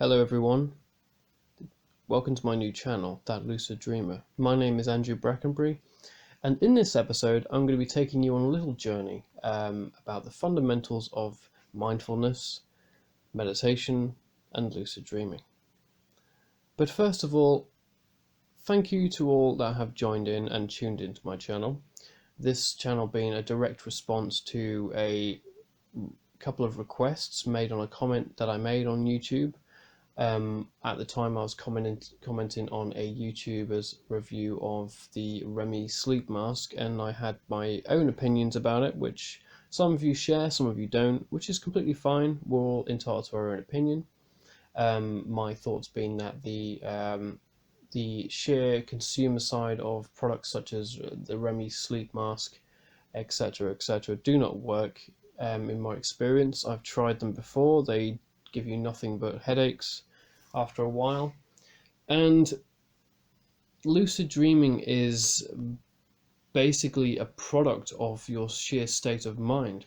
Hello everyone, welcome to my new channel, That Lucid Dreamer. My name is Andrew Brackenbury, and in this episode I'm going to be taking you on a little journey about the fundamentals of mindfulness, meditation, and lucid dreaming. But first of all, thank you to all that have joined in and tuned into my channel. This channel being a direct response to a couple of requests made on a comment that I made on YouTube. At the time I was commenting on a YouTuber's review of the REMI sleep mask, and I had my own opinions about it, which some of you share, some of you don't, which is completely fine. We're all entitled to our own opinion. My thoughts being that the sheer consumer side of products such as the REMI sleep mask, etc., do not work. In my experience, I've tried them before. They give you nothing but headaches after a while. And lucid dreaming is basically a product of your sheer state of mind.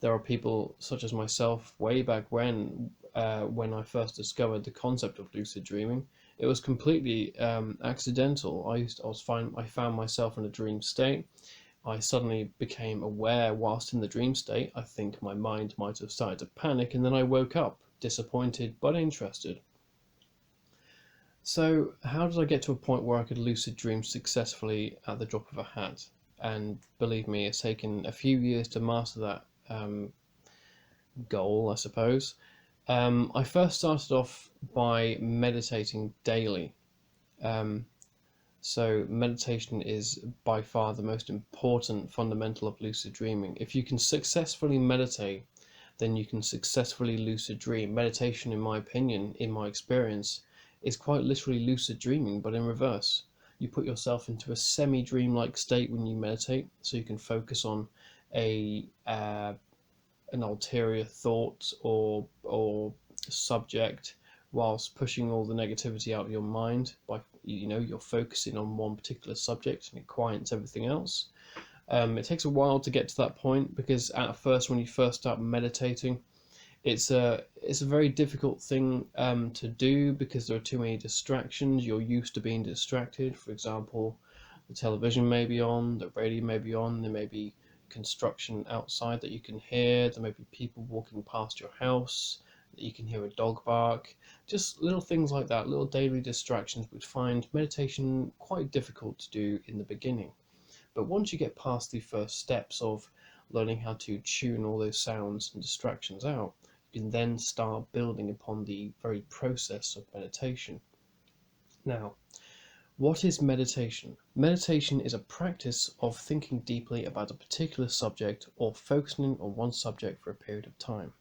There are people such as myself way back when I first discovered the concept of lucid dreaming. It was completely accidental. I found myself in a dream state. I suddenly became aware whilst in the dream state. I think my mind might have started to panic, and then I woke up, disappointed but interested. So, how did I get to a point where I could lucid dream successfully at the drop of a hat? And believe me, it's taken a few years to master that goal, I suppose. I first started off by meditating daily. Um, so, meditation is by far the most important fundamental of lucid dreaming. If you can successfully meditate, then you can successfully lucid dream. Meditation, in my opinion, in my experience, is quite literally lucid dreaming, but in reverse. You put yourself into a semi-dream-like state when you meditate, so you can focus on a an ulterior thought or subject, whilst pushing all the negativity out of your mind by you're focusing on one particular subject, and it quiets everything else. It takes a while to get to that point, because at first, when you first start meditating, it's a very difficult thing to do, because there are too many distractions. You're used to being distracted. For example, the television may be on, the radio may be on, there may be construction outside that you can hear, there may be people walking past your house, that you can hear a dog bark, just little things like that, little daily distractions, which find meditation quite difficult to do in the beginning. But once you get past the first steps of learning how to tune all those sounds and distractions out, you can then start building upon the very process of meditation. Now, what is meditation? Meditation is a practice of thinking deeply about a particular subject, or focusing on one subject for a period of time.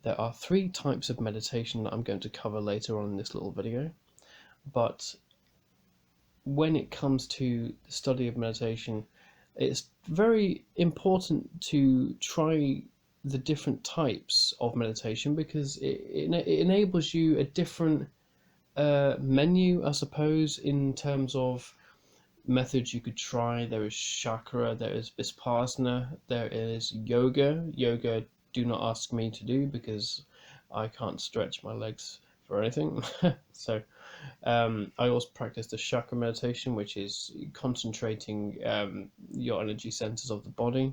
There are three types of meditation that I'm going to cover later on in this little video, but when it comes to the study of meditation, it's very important to try the different types of meditation, because it enables you a different menu, I suppose, in terms of methods you could try. There is chakra, there is vipassana, there is yoga. Yoga, do not ask me to do, because I can't stretch my legs for anything. So I also practice the chakra meditation, which is concentrating your energy centers of the body,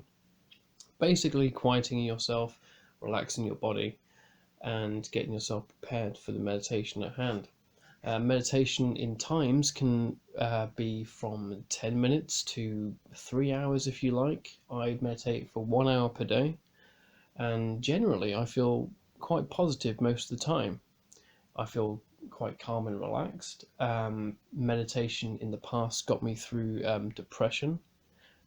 basically quieting yourself, relaxing your body, and getting yourself prepared for the meditation at hand. Meditation in times can be from 10 minutes to 3 hours if you like. I meditate for 1 hour per day, and generally I feel quite positive most of the time. I feel quite calm and relaxed. Meditation in the past got me through depression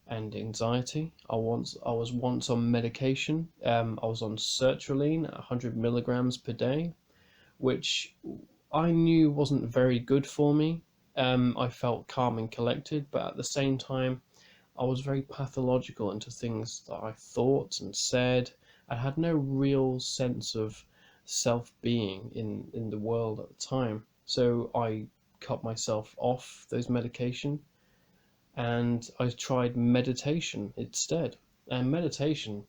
and anxiety. I was once on medication. I was on sertraline at 100 milligrams per day, which I knew wasn't very good for me. I felt calm and collected, but at the same time, I was very pathological into things that I thought and said. I had no real sense of self-being in the world at the time. So I cut myself off those medication, and I tried meditation instead. And meditation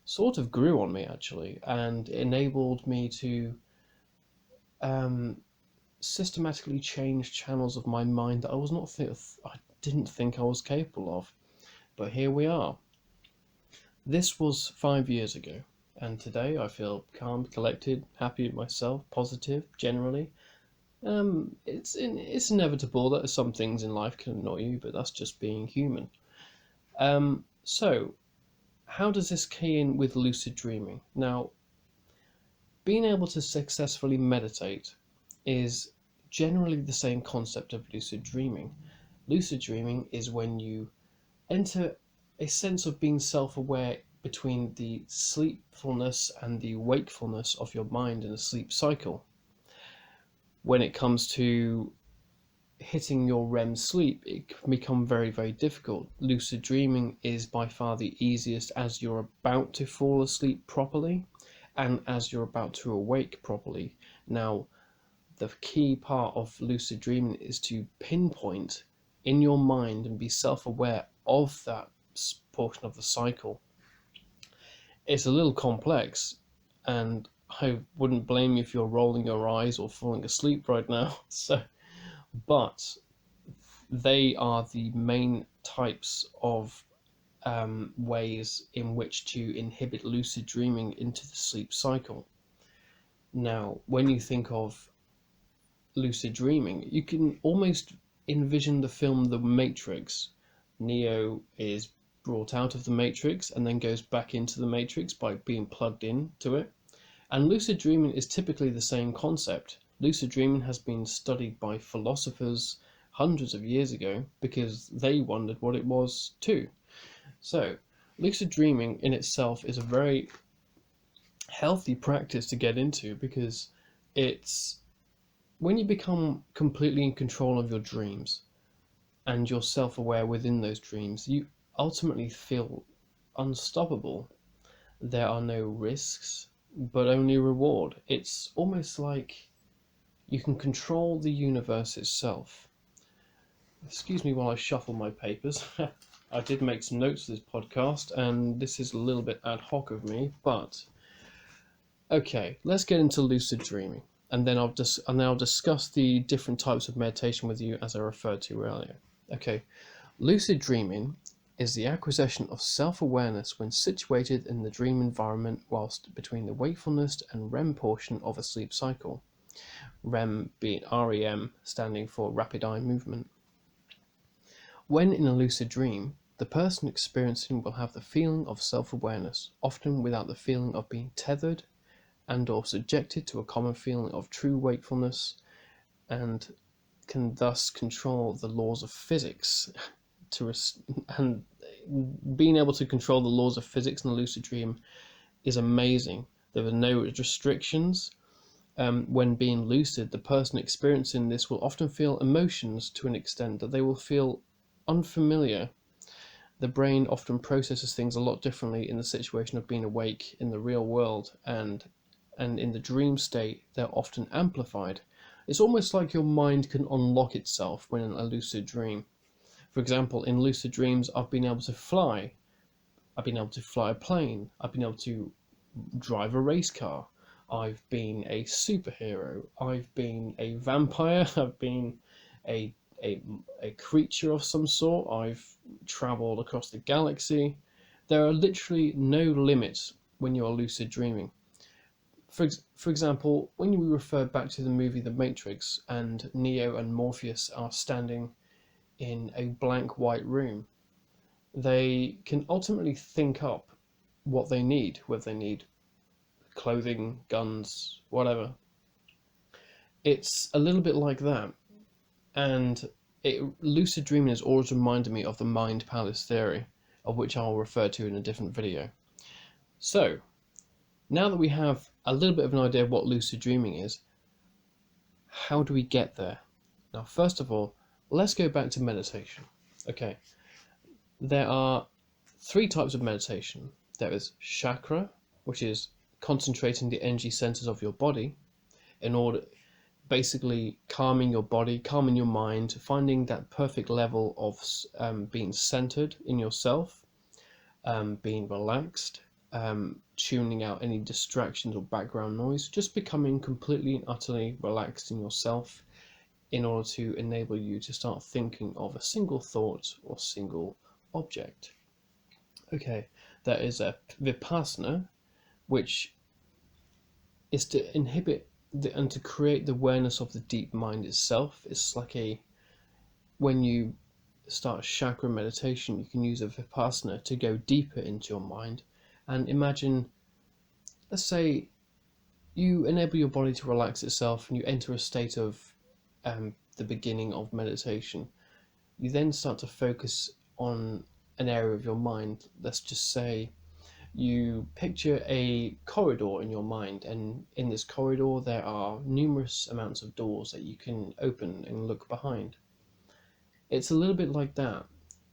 sort of grew on me, actually, and enabled me to um, systematically change channels of my mind that I didn't think I was capable of. But here we are. This was 5 years ago, and today I feel calm, collected, happy with myself, positive generally. It's inevitable that some things in life can annoy you, but that's just being human. So how does this key in with lucid dreaming? Now, being able to successfully meditate is generally the same concept of lucid dreaming. Lucid dreaming is when you enter a sense of being self aware between the sleepfulness and the wakefulness of your mind in a sleep cycle. When it comes to hitting your REM sleep, it can become very, very difficult. Lucid dreaming is by far the easiest as you're about to fall asleep properly and as you're about to awake properly. Now, the key part of lucid dreaming is to pinpoint in your mind and be self-aware of that portion of the cycle. It's a little complex, and I wouldn't blame you if you're rolling your eyes or falling asleep right now. But they are the main types of ways in which to inhibit lucid dreaming into the sleep cycle. Now, when you think of lucid dreaming, you can almost envision the film The Matrix. Neo is brought out of the Matrix and then goes back into the Matrix by being plugged into it. And lucid dreaming is typically the same concept. Lucid dreaming has been studied by philosophers hundreds of years ago because they wondered what it was too. So, lucid dreaming in itself is a very healthy practice to get into because it's when you become completely in control of your dreams and you're self aware within those dreams, you ultimately feel unstoppable. There are no risks, but only reward. It's almost like you can control the universe itself. Excuse me while I shuffle my papers. I did make some notes for this podcast, and this is a little bit ad hoc of me, but okay, let's get into lucid dreaming, and then I'll discuss the different types of meditation with you as I referred to earlier. Okay, lucid dreaming is the acquisition of self-awareness when situated in the dream environment whilst between the wakefulness and REM portion of a sleep cycle. REM being REM, standing for rapid eye movement. When in a lucid dream, the person experiencing will have the feeling of self-awareness, often without the feeling of being tethered and or subjected to a common feeling of true wakefulness, and can thus control the laws of physics. And being able to control the laws of physics in a lucid dream is amazing. There are no restrictions. When being lucid, the person experiencing this will often feel emotions to an extent that they will feel unfamiliar. The brain often processes things a lot differently in the situation of being awake in the real world, and in the dream state they're often amplified. It's almost like your mind can unlock itself when in a lucid dream. For example, in lucid dreams, I've been able to fly. I've been able to fly a plane. I've been able to drive a race car. I've been a superhero. I've been a vampire. I've been a creature of some sort. I've traveled across the galaxy. There are literally no limits when you are lucid dreaming. For example, when we refer back to the movie The Matrix and Neo and Morpheus are standing in a blank white room, they can ultimately think up what they need, whether they need clothing, guns, whatever. It's a little bit like that. And lucid dreaming has always reminded me of the mind palace theory, of which I'll refer to in a different video. So, now that we have a little bit of an idea of what lucid dreaming is, how do we get there? Now, first of all, let's go back to meditation. Okay, there are three types of meditation. There is chakra, which is concentrating the energy centers of your body in order, basically calming your body, calming your mind, finding that perfect level of being centered in yourself, being relaxed. tuning out any distractions or background noise, just becoming completely and utterly relaxed in yourself in order to enable you to start thinking of a single thought or single object. Okay, that is a vipassana, which is to inhibit and to create the awareness of the deep mind itself. It's like when you start chakra meditation, you can use a vipassana to go deeper into your mind and imagine, let's say, you enable your body to relax itself and you enter a state of the beginning of meditation. You then start to focus on an area of your mind. Let's just say you picture a corridor in your mind, and in this corridor there are numerous amounts of doors that you can open and look behind. It's a little bit like that,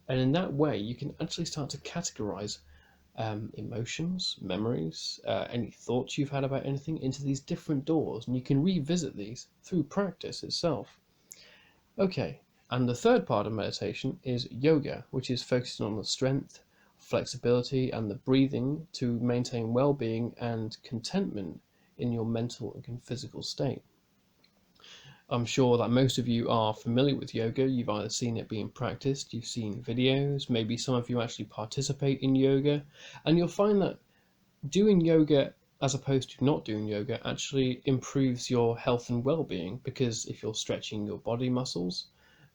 and in that way you can actually start to categorize emotions, memories, any thoughts you've had about anything into these different doors, and you can revisit these through practice itself. Okay, and the third part of meditation is yoga, which is focusing on the strength, flexibility, and the breathing to maintain well being and contentment in your mental and physical state. I'm sure that most of you are familiar with yoga. You've either seen it being practiced, you've seen videos, maybe some of you actually participate in yoga, and you'll find that doing yoga as opposed to not doing yoga actually improves your health and well-being, because if you're stretching your body muscles,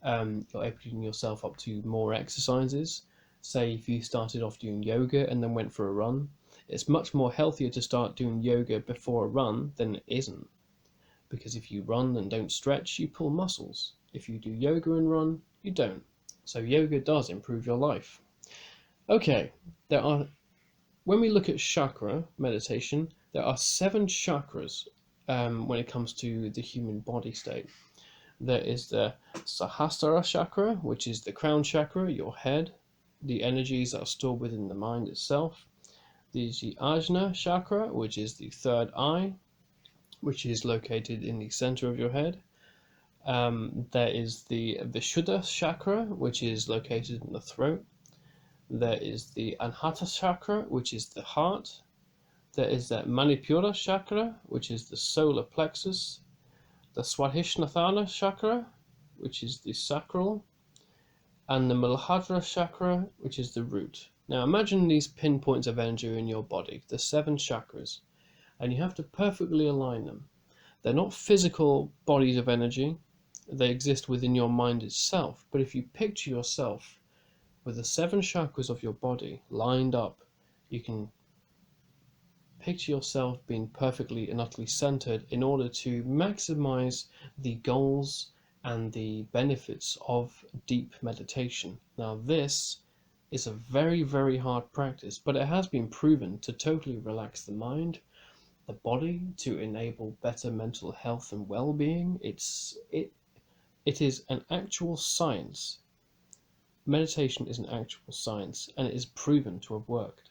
you're opening yourself up to more exercises. Say if you started off doing yoga and then went for a run, it's much more healthier to start doing yoga before a run than it isn't, because if you run and don't stretch, you pull muscles. If you do yoga and run, you don't. So yoga does improve your life. Okay, when we look at chakra meditation, there are 7 chakras when it comes to the human body state. There is the Sahasrara chakra, which is the crown chakra, your head, the energies that are stored within the mind itself. There's the Ajna chakra, which is the third eye, which is located in the center of your head. There is the Vishuddha chakra, which is located in the throat. There is the Anahata chakra, which is the heart. There is the Manipura chakra, which is the solar plexus. The Swadhisthana chakra, which is the sacral. And the Muladhara chakra, which is the root. Now imagine these pinpoints of energy in your body, the 7 chakras, and you have to perfectly align them. They're not physical bodies of energy, they exist within your mind itself. But if you picture yourself with the 7 chakras of your body lined up, you can picture yourself being perfectly and utterly centered in order to maximize the goals and the benefits of deep meditation. Now, this is a very, very hard practice, but it has been proven to totally relax the mind, the body, to enable better mental health and well-being. It is an actual science. Meditation is an actual science, and it is proven to have worked.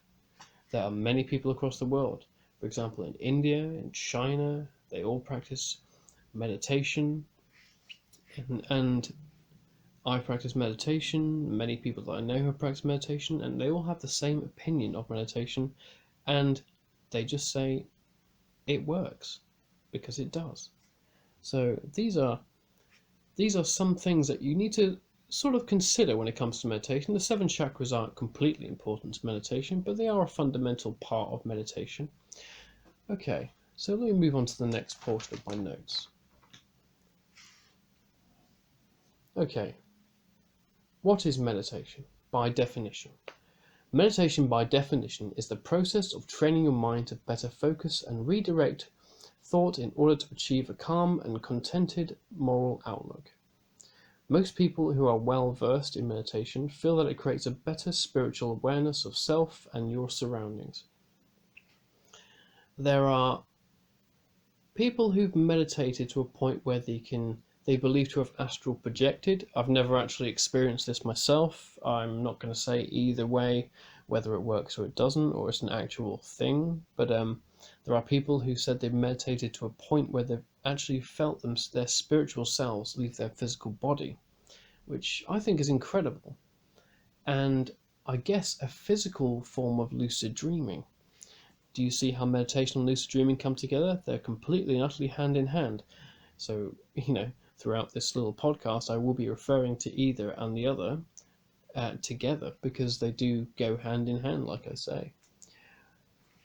There are many people across the world, for example in India, in China, they all practice meditation, and I practice meditation, many people that I know have practiced meditation, and they all have the same opinion of meditation, and they just say it works, because it does. So these are some things that you need to sort of consider when it comes to meditation. The 7 chakras aren't completely important to meditation, but they are a fundamental part of meditation. Okay, so let me move on to the next portion of my notes. Okay, what is meditation by definition? Meditation by definition is the process of training your mind to better focus and redirect thought in order to achieve a calm and contented moral outlook. Most people who are well versed in meditation feel that it creates a better spiritual awareness of self and your surroundings. There are people who've meditated to a point where they believe to have astral projected. I've never actually experienced this myself. I'm not going to say either way whether it works or it doesn't, or it's an actual thing, but there are people who said they've meditated to a point where they've actually felt their spiritual selves leave their physical body, which I think is incredible, and I guess a physical form of lucid dreaming. Do you see how meditation and lucid dreaming come together? They're completely and utterly hand in hand. So, throughout this little podcast, I will be referring to either and the other together, because they do go hand in hand, like I say.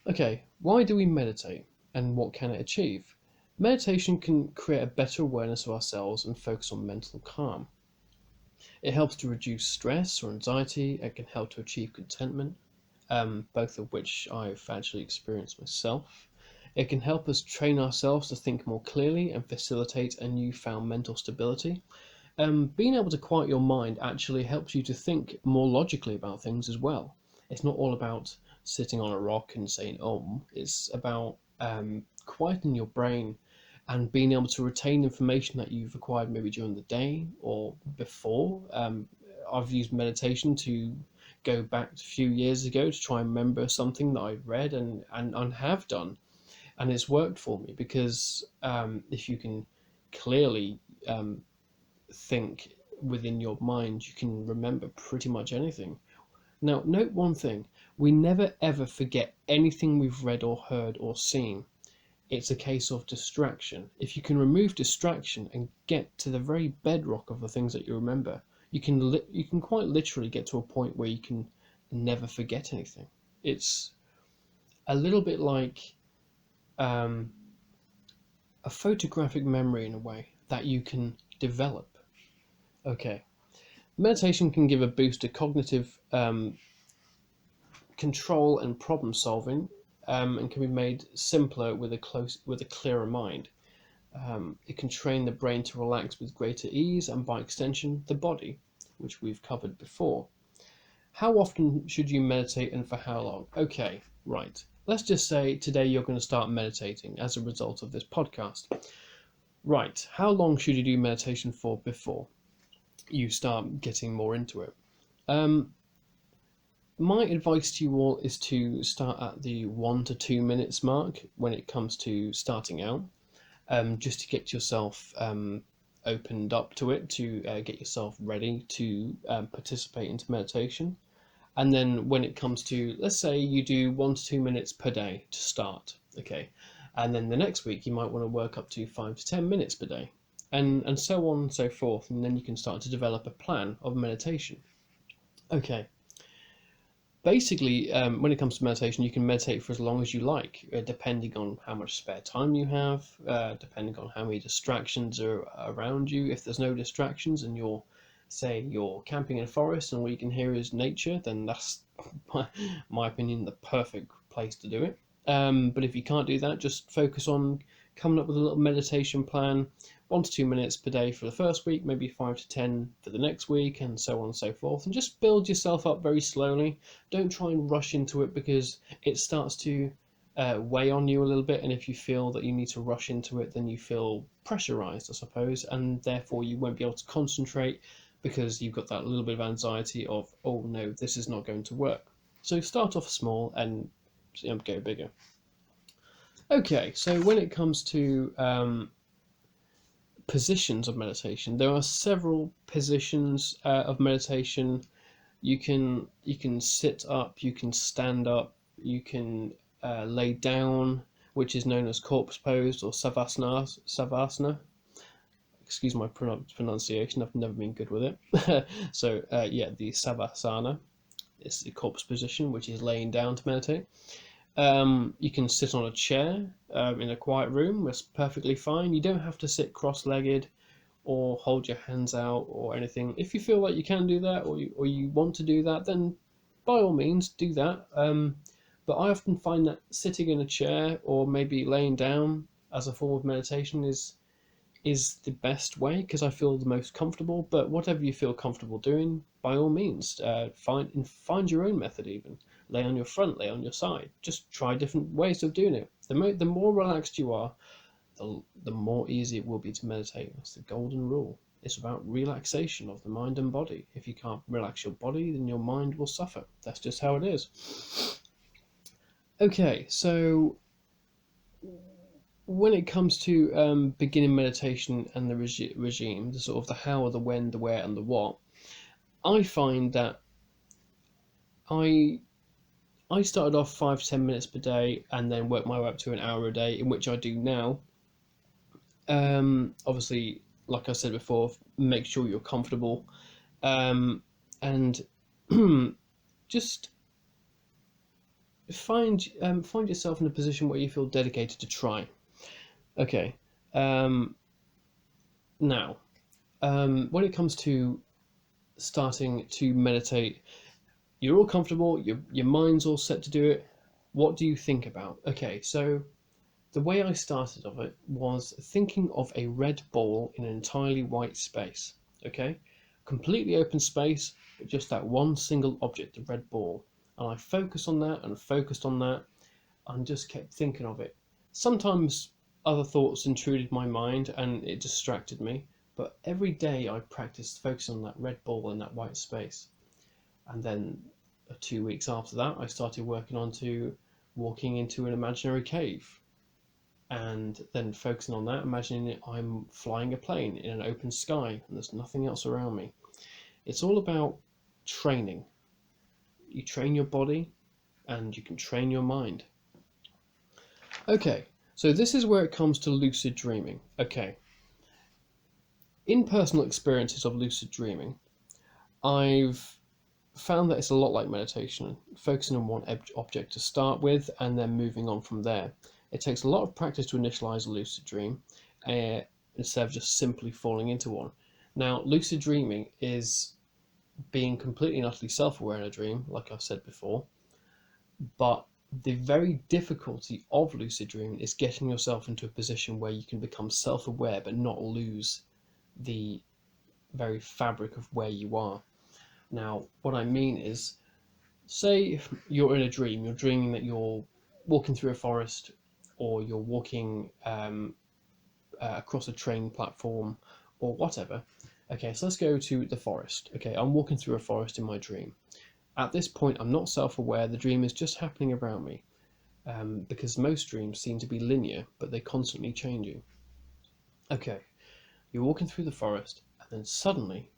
Okay, why do we meditate, and what can it achieve? Meditation can create a better awareness of ourselves and focus on mental calm. It helps to reduce stress or anxiety. It can help to achieve contentment, both of which I've actually experienced myself. It can help us train ourselves to think more clearly and facilitate a newfound mental stability. Being able to quiet your mind actually helps you to think more logically about things as well. It's not all about sitting on a rock and saying Om. It's about quieting your brain and being able to retain information that you've acquired maybe during the day or before. I've used meditation to go back a few years ago to try and remember something that I've read and have done. And it's worked for me because if you can clearly think within your mind, you can remember pretty much anything. Now, note one thing: we never ever forget anything we've read or heard or seen. It's a case of distraction. If you can remove distraction and get to the very bedrock of the things that you remember, you can quite literally get to a point where you can never forget anything. It's a little bit like a photographic memory in a way that you can develop. Okay, meditation can give a boost to cognitive control and problem solving, and can be made simpler with a clearer mind. It can train the brain to relax with greater ease, and by extension, the body, which we've covered before. How often should you meditate, and for how long? Okay, right. Let's just say today you're going to start meditating as a result of this podcast. Right, how long should you do meditation for before you start getting more into it? My advice to you all is to start at the 1 to 2 minutes mark when it comes to starting out, just to get yourself opened up to it, to get yourself ready to participate into meditation. And then when it comes to, let's say you do 1 to 2 minutes per day to start, okay, and then the next week you might want to work up to 5 to 10 minutes per day, and so on and so forth, and then you can start to develop a plan of meditation. Okay. Basically, when it comes to meditation, you can meditate for as long as you like, depending on how much spare time you have, depending on how many distractions are around you. If there's no distractions and you're camping in a forest and all you can hear is nature, then that's, my opinion, the perfect place to do it. But if you can't do that, just focus on coming up with a little meditation plan, 1 to 2 minutes per day for the first week, maybe 5 to 10 for the next week, and so on and so forth. And just build yourself up very slowly. Don't try and rush into it, because it starts to weigh on you a little bit. And if you feel that you need to rush into it, then you feel pressurized, I suppose, and therefore you won't be able to concentrate, because you've got that little bit of anxiety of, oh no, this is not going to work. So start off small and go bigger. Okay, so when it comes to positions of meditation, there are several positions of meditation. You can sit up, you can stand up, you can lay down, which is known as corpse pose or savasana. Excuse my pronunciation, I've never been good with it. So yeah, the savasana is the corpse position, which is laying down to meditate. You can sit on a chair in a quiet room. That's perfectly fine. You don't have to sit cross-legged or hold your hands out or anything. If you feel like you can do that, or you want to do that, then by all means do that. But I often find that sitting in a chair or maybe laying down as a form of meditation is the best way, because I feel the most comfortable. But whatever you feel comfortable doing, by all means, find your own method. Even lay on your front, lay on your side. Just try different ways of doing it. The more relaxed you are, the more easy it will be to meditate. That's the golden rule. It's about relaxation of the mind and body. If you can't relax your body, then your mind will suffer. That's just how it is. Okay, so when it comes to beginning meditation and the regime, the sort of the how, the when, the where, and the what, I find that I I started off 5 to 10 minutes per day and then worked my way up to an hour a day, in which I do now. Obviously, like I said before, make sure you're comfortable, and just find yourself in a position where you feel dedicated to try. Okay. Um, Now, when it comes to starting to meditate, you're all comfortable. Your mind's all set to do it. What do you think about? Okay, so the way I started of it was thinking of a red ball in an entirely white space. Okay, completely open space, but just that one single object, the red ball. And I focused on that and focused on that and just kept thinking of it. Sometimes other thoughts intruded my mind and it distracted me, but every day I practiced focusing on that red ball in that white space. And then 2 weeks after that, I started working on to walking into an imaginary cave and then focusing on that, imagining I'm flying a plane in an open sky and there's nothing else around me. It's all about training. You train your body and you can train your mind. Okay, so this is where it comes to lucid dreaming. Okay, in personal experiences of lucid dreaming, I've found that it's a lot like meditation, focusing on one object to start with and then moving on from there. It takes a lot of practice to initialize a lucid dream uh, instead of just simply falling into one. Now, lucid dreaming is being completely and utterly self-aware in a dream, like I've said before, but the very difficulty of lucid dreaming is getting yourself into a position where you can become self-aware but not lose the very fabric of where you are. Now, what I mean is, say if you're in a dream, you're dreaming that you're walking through a forest or you're walking across a train platform or whatever. Okay, so let's go to the forest. Okay, I'm walking through a forest in my dream. At this point, I'm not self-aware. The dream is just happening around me, because most dreams seem to be linear, but they're constantly changing. Okay, you're walking through the forest, and then suddenly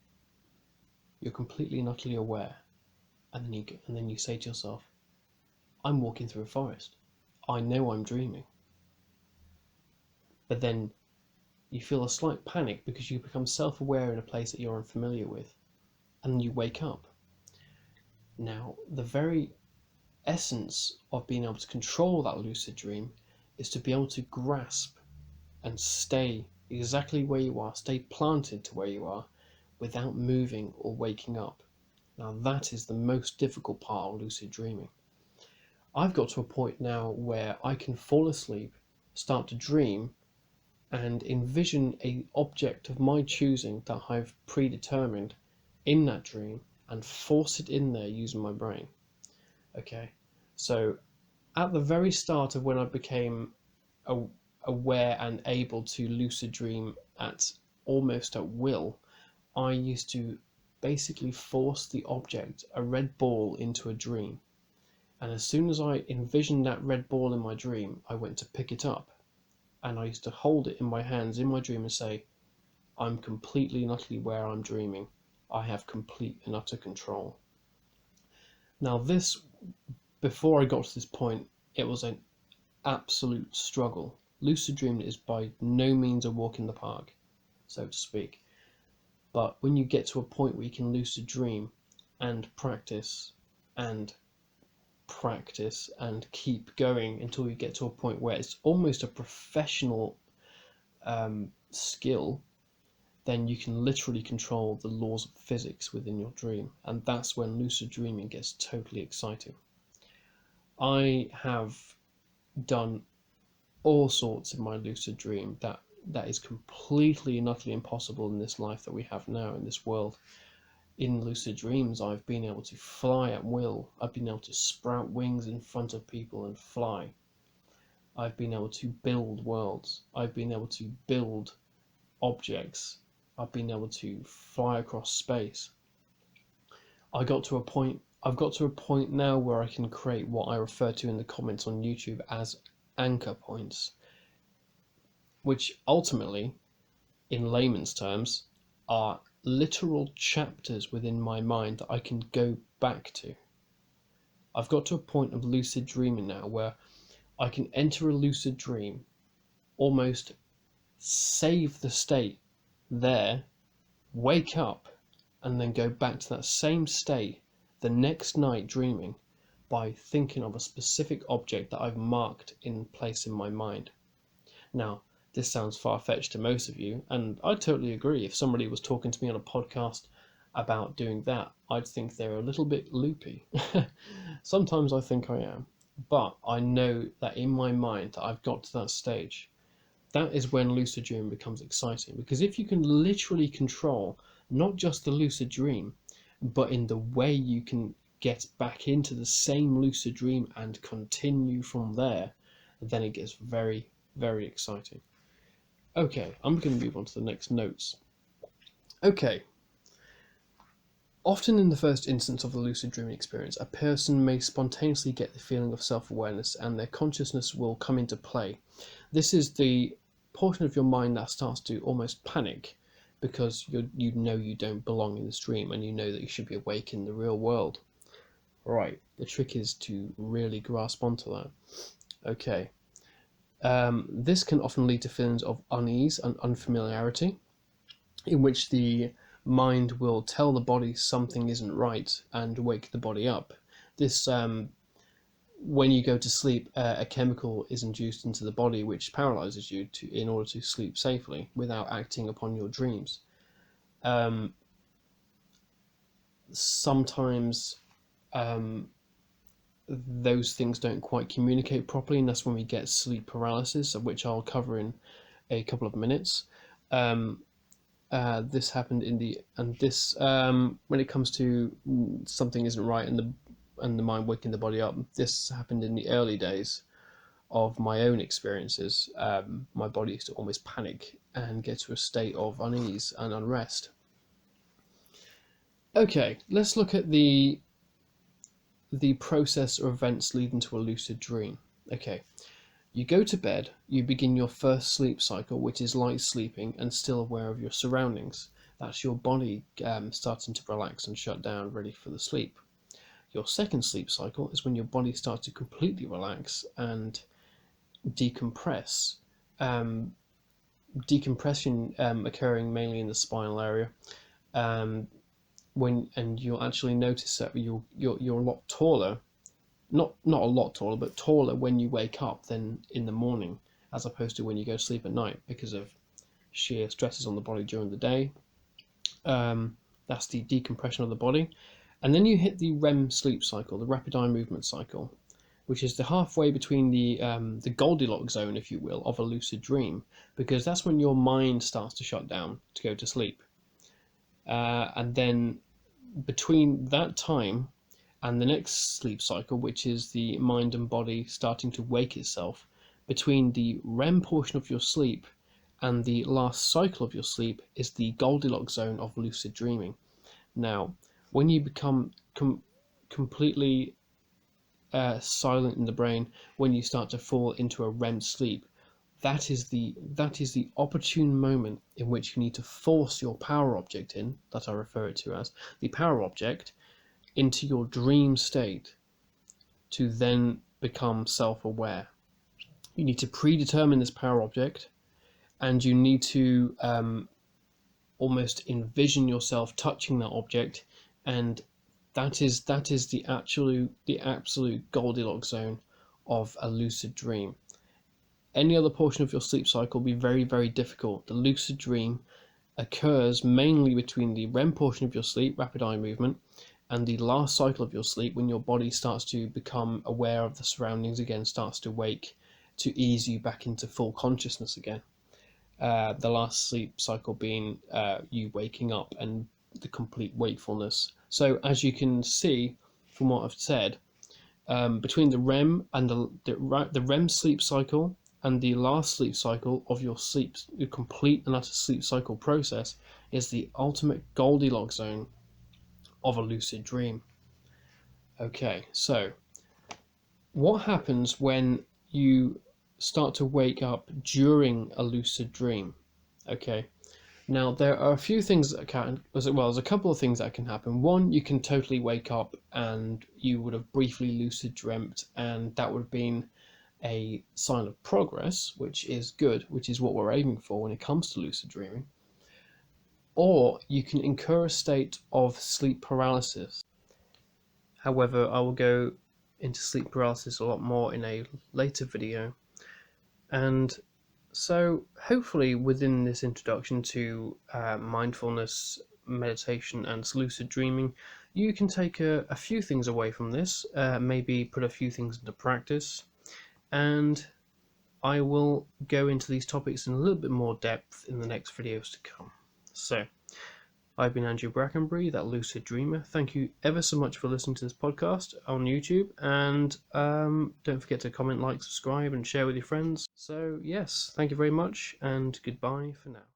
you're completely and utterly aware, and then you say to yourself, "I'm walking through a forest. I know I'm dreaming." But then you feel a slight panic because you become self-aware in a place that you're unfamiliar with, and you wake up. Now, the very essence of being able to control that lucid dream is to be able to grasp and stay exactly where you are, stay planted to where you are without moving or waking up. Now, that is the most difficult part of lucid dreaming. I've got to a point now where I can fall asleep, start to dream, and envision a object of my choosing that I've predetermined in that dream and force it in there using my brain. Okay, so at the very start of when I became aware and able to lucid dream at almost at will, I used to basically force the object, a red ball, into a dream. And as soon as I envisioned that red ball in my dream, I went to pick it up and I used to hold it in my hands in my dream and say, "I'm completely and utterly where I'm dreaming. I have complete and utter control." Now, this, before I got to this point, it was an absolute struggle. Lucid dreaming is by no means a walk in the park, so to speak. But when you get to a point where you can lucid dream and and practice and keep going until you get to a point where it's almost a professional skill, then you can literally control the laws of physics within your dream. And that's when lucid dreaming gets totally exciting. I have done all sorts in my lucid dream that is completely and utterly impossible in this life that we have now in this world. In lucid dreams, I've been able to fly at will. I've been able to sprout wings in front of people and fly. I've been able to build worlds. I've been able to build objects. I've been able to fly across space. I've got to a point now where I can create what I refer to in the comments on YouTube as anchor points, which ultimately, in layman's terms, are literal chapters within my mind that I can go back to. I've got to a point of lucid dreaming now where I can enter a lucid dream, almost save the state there, wake up, and then go back to that same state the next night dreaming by thinking of a specific object that I've marked in place in my mind. Now, this sounds far-fetched to most of you, and I totally agree. If somebody was talking to me on a podcast about doing that, I'd think they're a little bit loopy. Sometimes I think I am, but I know that in my mind that I've got to that stage. That is when lucid dream becomes exciting, because if you can literally control not just the lucid dream, but in the way you can get back into the same lucid dream and continue from there, then it gets very, very exciting. Okay, I'm going to move on to the next notes. Okay, often in the first instance of a lucid dreaming experience, a person may spontaneously get the feeling of self-awareness and their consciousness will come into play. This is the portion of your mind that starts to almost panic because you know you don't belong in this dream and you know that you should be awake in the real world. Right, the trick is to really grasp onto that. Okay. This can often lead to feelings of unease and unfamiliarity, in which the mind will tell the body something isn't right and wake the body up. This, when you go to sleep, a chemical is induced into the body which paralyzes you in order to sleep safely without acting upon your dreams. Sometimes those things don't quite communicate properly, and that's when we get sleep paralysis, which I'll cover in a couple of minutes. This happened when it comes to something isn't right and the mind waking the body up. This happened in the early days of my own experiences. My body used to almost panic and get to a state of unease and unrest. Okay, let's look at the process or events leading to a lucid dream. Okay, you go to bed, you begin your first sleep cycle, which is light sleeping and still aware of your surroundings. That's your body starting to relax and shut down, ready for the sleep. Your second sleep cycle is when your body starts to completely relax and decompress. Decompression occurring mainly in the spinal area. And you'll actually notice that you're a lot taller, not a lot taller, but taller when you wake up than in the morning, as opposed to when you go to sleep at night because of sheer stresses on the body during the day. That's the decompression of the body. And then you hit the REM sleep cycle, the rapid eye movement cycle, which is the halfway between the Goldilocks zone, if you will, of a lucid dream, because that's when your mind starts to shut down to go to sleep. And then between that time and the next sleep cycle, which is the mind and body starting to wake itself, between the REM portion of your sleep and the last cycle of your sleep is the Goldilocks zone of lucid dreaming. Now, when you become completely silent in the brain, when you start to fall into a REM sleep, that is the opportune moment in which you need to force your power object in, that I refer it to as the power object, into your dream state to then become self-aware. You need to predetermine this power object, and you need to almost envision yourself touching that object, and that is the absolute Goldilocks zone of a lucid dream. Any other portion of your sleep cycle will be very, very difficult. The lucid dream occurs mainly between the REM portion of your sleep, rapid eye movement, and the last cycle of your sleep, when your body starts to become aware of the surroundings again, starts to wake, to ease you back into full consciousness again. The last sleep cycle being you waking up and the complete wakefulness. So as you can see from what I've said, between the REM and the REM sleep cycle and the last sleep cycle of your complete and utter sleep cycle process is the ultimate Goldilocks zone of a lucid dream. Okay, so what happens when you start to wake up during a lucid dream? Okay, Now, there are a few things that can, well, there's a couple of things that can happen. One, you can totally wake up and you would have briefly lucid dreamt, and that would have been a sign of progress, which is good, which is what we're aiming for when it comes to lucid dreaming. Or you can incur a state of sleep paralysis. However, I will go into sleep paralysis a lot more in a later video. And so hopefully within this introduction to mindfulness, meditation and lucid dreaming, you can take a few things away from this, maybe put a few things into practice, and I will go into these topics in a little bit more depth in the next videos to come. So, I've been Andrew Brackenbury, that lucid dreamer. Thank you ever so much for listening to this podcast on YouTube, and don't forget to comment, like, subscribe, and share with your friends. So yes, thank you very much, and goodbye for now.